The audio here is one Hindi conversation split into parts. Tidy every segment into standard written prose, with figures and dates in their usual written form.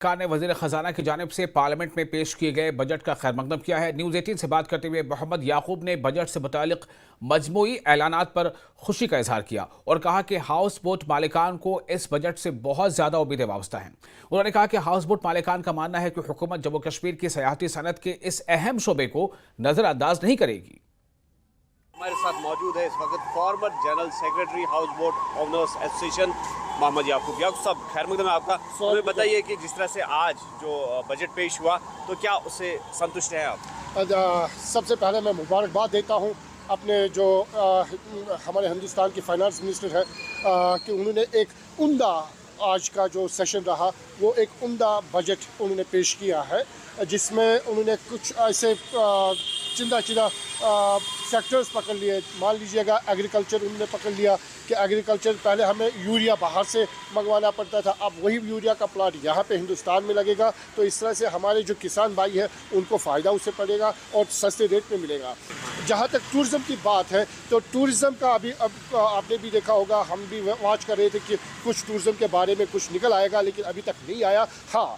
सरकार ने वजीर खजाना की जानिब से पार्लियामेंट में पेश किए गए बजट का खैरमकदम किया है। न्यूज़ 18 से बात करते हुए मोहम्मद याकूब ने बजट से मुतालिक मजमूई ऐलानात पर खुशी का इजहार किया और कहा कि हाउस बोट मालिकान को इस बजट से बहुत ज़्यादा उम्मीदें वाबस्ता हैं। उन्होंने कहा कि हाउस बोट मालिकान का मानना है कि हुकूमत जम्मू कश्मीर की सयाहती सनत के इस अहम शोबे को नज़रअंदाज नहीं करेगी। हमारे साथ मौजूद है इस वक्त former general secretary house boat owners association Mohammad Yaqoob. Yaqoob साहब, खैर मकदम है आपका। हमें बताइए कि जिस तरह से आज जो बजट पेश हुआ तो क्या उससे संतुष्ट हैं आप? सबसे पहले मैं मुबारकबाद देता हूं अपने जो हमारे हिंदुस्तान के फाइनेंस मिनिस्टर है कि उन्होंने एक उम्दा आज का जो सेशन रहा वो एक उम्दा बजट उन्होंने पेश किया है, जिसमें उन्होंने कुछ ऐसे चिंदा सेक्टर्स पकड़ लिए। मान लीजिएगा एग्रीकल्चर उन्होंने पकड़ लिया कि एग्रीकल्चर पहले हमें यूरिया बाहर से मंगवाना पड़ता था, अब वही यूरिया का प्लांट यहाँ पे हिंदुस्तान में लगेगा, तो इस तरह से हमारे जो किसान भाई हैं उनको फ़ायदा उससे पड़ेगा और सस्ते रेट में मिलेगा। जहाँ तक टूरिज़्म की बात है तो टूरिज़्म का अभी अब आपने भी देखा होगा, हम भी वॉच कर रहे थे कि कुछ टूरिज़्म के बारे में कुछ निकल आएगा, लेकिन अभी तक नहीं आया। हाँ,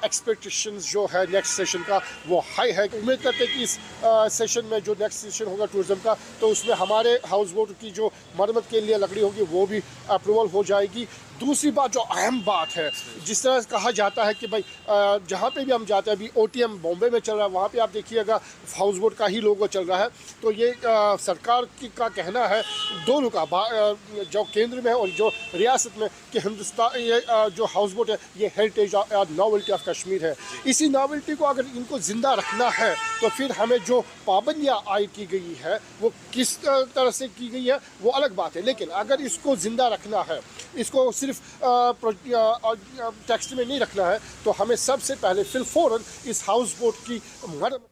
एक्सपेक्टेशंस जो है नेक्स्ट सेशन का वो हाई है। उम्मीद करते हैं कि इस सेशन में जो नेक्स्ट सेशन होगा टूरिज़्म का, तो उसमें हमारे हाउस बोट की जो मरम्मत के लिए लकड़ी होगी वो भी अप्रूवल हो जाएगी। दूसरी बात जो अहम बात है, जिस तरह कहा जाता है कि भाई जहाँ पे भी हम जाते हैं, अभी OTM बॉम्बे में चल रहा है, वहाँ पे आप देखिएगा हाउस बोट का ही लोगो चल रहा है। तो ये सरकार का कहना है दोनों का, जो केंद्र में है और जो रियासत में, कि हिंदुस्तान ये जो हाउस बोट है ये हेरिटेज नॉवेल्टी ऑफ कश्मीर है। इसी नॉवेल्टी को अगर इनको ज़िंदा रखना है तो फिर हमें जो पाबंदियाँ आयद की गई है वो किस तरह से की गई है वो अलग बात है, लेकिन अगर इसको ज़िंदा रखना है, इसको सिर्फ टेक्स्ट में नहीं रखना है, तो हमें सबसे पहले फिलफौरन इस हाउस बोट की मरम्मत